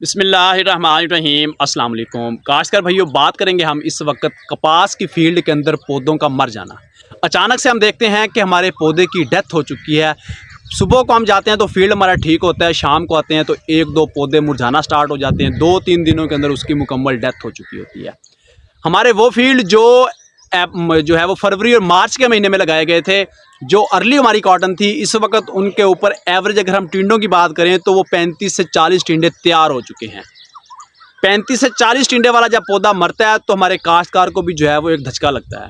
बिस्मिल्लाहिर्रहमानिर्रहीम अस्सलाम वालेकुम। काश्तकार भाइयों, बात करेंगे हम इस वक्त कपास की फील्ड के अंदर पौधों का मर जाना। अचानक से हम देखते हैं कि हमारे पौधे की डेथ हो चुकी है। सुबह को हम जाते हैं तो फील्ड हमारा ठीक होता है, शाम को आते हैं तो एक दो पौधे मुरझाना स्टार्ट हो जाते हैं। 2-3 दिनों के अंदर उसकी मुकम्मल डेथ हो चुकी होती है। हमारे वो फील्ड जो है वो फरवरी और मार्च के महीने में लगाए गए थे, जो अर्ली हमारी कॉटन थी, इस वक्त उनके ऊपर एवरेज अगर हम टिंडों की बात करें तो वो 35 से 40 टिंडे तैयार हो चुके हैं। 35 से 40 टिंडे वाला जब पौधा मरता है तो हमारे काश्तकार को भी जो है वो एक धचका लगता है,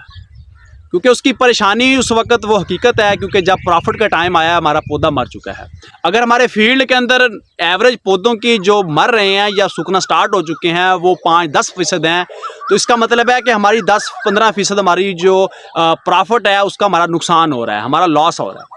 क्योंकि उसकी परेशानी उस वक्त वो हकीकत है, क्योंकि जब प्रॉफिट का टाइम आया हमारा पौधा मर चुका है। अगर हमारे फील्ड के अंदर एवरेज पौधों की जो मर रहे हैं या सूखना स्टार्ट हो चुके हैं वो 5-10% हैं, तो इसका मतलब है कि हमारी 10-15% हमारी जो प्रॉफिट है उसका हमारा नुकसान हो रहा है, हमारा लॉस हो रहा है।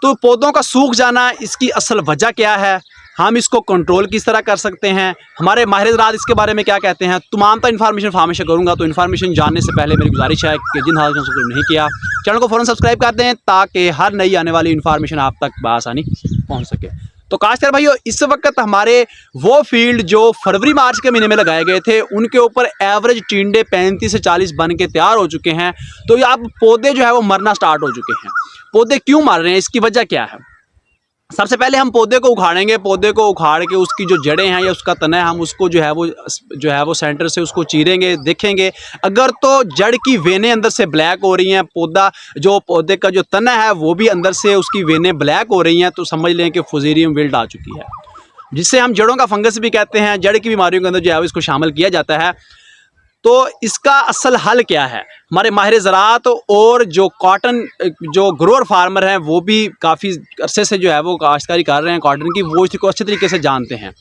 तो पौधों का सूख जाना, इसकी असल वजह क्या है, हम इसको कंट्रोल किस तरह कर सकते हैं, हमारे माहिर ज़राअत इसके बारे में क्या कहते हैं, तमाम इन्फॉर्मेशन फार्मेशन करूँगा। तो इन्फॉर्मेशन जानने से पहले मेरी गुजारिश है कि जिन हाल सब्सक्राइब नहीं किया चैनल को फ़ौरन सब्सक्राइब कर दें, ताकि हर नई आने वाली इन्फॉर्मेशन आप तक बआसानी पहुँच सके। तो काश्तकार भाइयों, इस वक्त हमारे वो फील्ड जो फरवरी मार्च के महीने में लगाए गए थे, उनके ऊपर एवरेज टिंडे 35 से 40 बन के तैयार हो चुके हैं। तो ये अब पौधे जो है वो मरना स्टार्ट हो चुके हैं। पौधे क्यों मर रहे हैं, इसकी वजह क्या है? सबसे पहले हम पौधे को उखाड़ेंगे। पौधे को उखाड़ के उसकी जो जड़ें हैं या उसका तना है, हम उसको जो है वो सेंटर से उसको चीरेंगे, देखेंगे। अगर तो जड़ की वेनें अंदर से ब्लैक हो रही हैं, पौधे का जो तना है वो भी अंदर से उसकी वेनें ब्लैक हो रही हैं, तो समझ लें कि फुजेरियम विल्ट आ चुकी है, जिससे हम जड़ों का फंगस भी कहते हैं। जड़ की बीमारियों के अंदर जो है इसको शामिल किया जाता है। तो इसका असल हल क्या है? हमारे माहिर ज़राअत और जो कॉटन जो ग्रोअर फार्मर हैं वो भी काफ़ी अरसे से जो है वो काश्तकारी कर रहे हैं कॉटन की, वो इसको अच्छे तरीके से जानते हैं।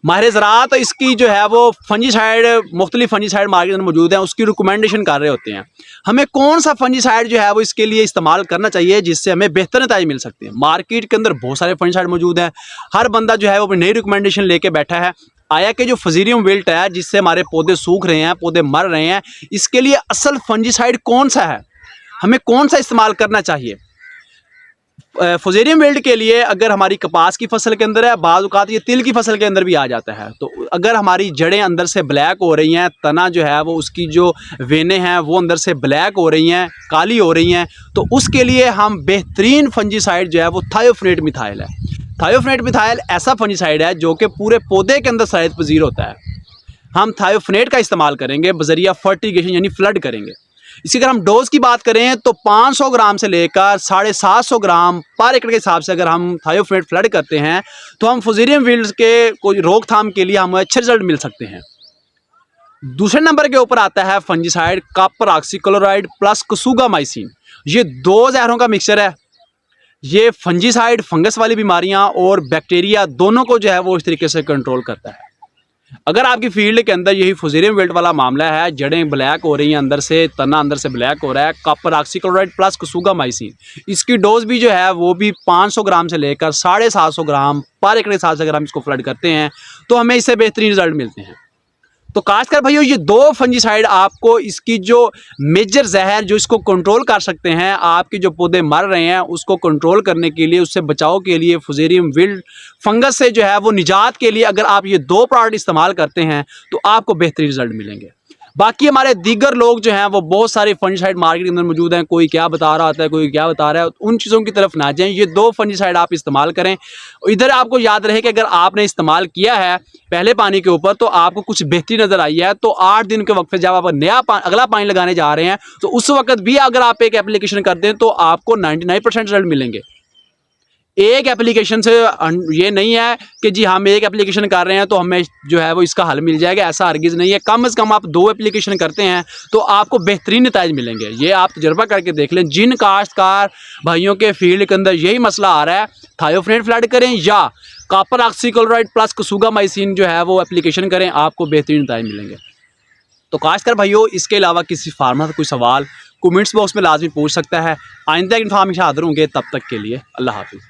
माहिर ज़राअत इसकी जो है वो फंजीसाइड, मुख्तलिफ फंजीसाइड मार्केट में मौजूद हैं, उसकी रिकमेंडेशन कर रहे होते हैं। हमें कौन सा फंजीसाइड जो है वो इसके लिए इस्तेमाल करना चाहिए जिससे हमें बेहतर नतीजे मिल सकते हैं। मार्केट के अंदर बहुत सारे फंजीसाइड मौजूद हैं, हर बंदा जो है वो अपनी नई रिकमेंडेशन लेके बैठा है। आया कि जो फुजेरियम विल्ट है, जिससे हमारे पौधे सूख रहे हैं, पौधे मर रहे हैं, इसके लिए असल फंजीसाइड कौन सा है, हमें कौन सा इस्तेमाल करना चाहिए? फुजेरियम विल्ट के लिए अगर हमारी कपास की फसल के अंदर है, बाज़ औक़ात ये तिल की फसल के अंदर भी आ जाता है। तो अगर हमारी जड़ें अंदर से ब्लैक हो रही हैं, तना जो है वो उसकी जो वेनें हैं वो अंदर से ब्लैक हो रही हैं, काली हो रही हैं, तो उसके लिए हम बेहतरीन फंजीसाइड जो है वो थायोफनेट मिथाइल है। थायोफनेट मिथाइल ऐसा फंजीसाइड है जो कि पूरे पौधे के अंदर सरायत पजीर होता है। हम थायोफनेट का इस्तेमाल करेंगे बजरिया फर्टिगेशन, यानी फ्लड करेंगे। इसकी अगर हम डोज की बात करें तो 500 ग्राम से लेकर 750 ग्राम पर एकड़ के हिसाब से अगर हम थायोफनेट फ्लड करते हैं तो हम फुजेरियम विल्ट के कोई रोकथाम के लिए हमें अच्छे रिजल्ट मिल सकते हैं। दूसरे नंबर के ऊपर आता है फंजीसाइड कॉपर ऑक्सीक्लोराइड प्लस कसूगामाइसिन। ये दो जहरों का मिक्सचर है। ये फंजीसाइड फंगस वाली बीमारियां और बैक्टीरिया दोनों को जो है वो इस तरीके से कंट्रोल करता है। अगर आपकी फील्ड के अंदर यही फुजेरियम विल्ट वाला मामला है, जड़ें ब्लैक हो रही हैं अंदर से, तना अंदर से ब्लैक हो रहा है, कॉपर ऑक्सीक्लोराइड प्लस कसूगामाइसिन, इसकी डोज भी जो है वो भी 500 ग्राम से लेकर 750 ग्राम पर एकड़ के हिसाब से अगर हम इसको फ्लड करते हैं तो हमें इससे बेहतरीन रिजल्ट मिलते हैं। तो खासकर भाइयों, ये दो फंजीसाइड आपको इसकी जो मेजर जहर जो इसको कंट्रोल कर सकते हैं, आपके जो पौधे मर रहे हैं उसको कंट्रोल करने के लिए, उससे बचाव के लिए, फुजेरियम विल्ट फंगस से जो है वो निजात के लिए अगर आप ये दो प्रोडक्ट इस्तेमाल करते हैं तो आपको बेहतरीन रिजल्ट मिलेंगे। बाकी हमारे दीगर लोग जो हैं वो बहुत सारे फंजीसाइड मार्केट के अंदर मौजूद हैं, कोई क्या बता रहा होता है, कोई क्या बता रहा है, उन चीज़ों की तरफ ना जाएं। ये दो फंजीसाइड आप इस्तेमाल करें। इधर आपको याद रहे कि अगर आपने इस्तेमाल किया है पहले पानी के ऊपर तो आपको कुछ बेहतरी नज़र आई है, तो 8 दिन के वक्त जब आप अगला पानी लगाने जा रहे हैं तो उस वक्त भी अगर आप एक एप्लीकेशन कर दें तो आपको 99% रिजल्ट मिलेंगे। एक एप्लीकेशन से ये नहीं है कि जी हम एक एप्लीकेशन कर रहे हैं तो हमें जो है वो इसका हल मिल जाएगा, ऐसा हरगिज़ नहीं है। कम से कम आप 2 एप्लीकेशन करते हैं तो आपको बेहतरीन नतीजे मिलेंगे। ये आप तजर्बा करके देख लें। जिन काश्तकार भाइयों के फील्ड के अंदर यही मसला आ रहा है, थायोफनेट फ्लड करें या कॉपर ऑक्सीक्लोराइड प्लस कसूगामाइसिन जो है वो एप्लीकेशन करें, आपको बेहतरीन नतीजे मिलेंगे। तो खासकर भाइयों, इसके अलावा किसी फार्मर का कोई सवाल कमेंट्स बॉक्स में लाजमी पूछ सकता है। आइंदा इन्फॉर्मेशन हाजिर होंगे, तब तक के लिए अल्लाह हाफिज़।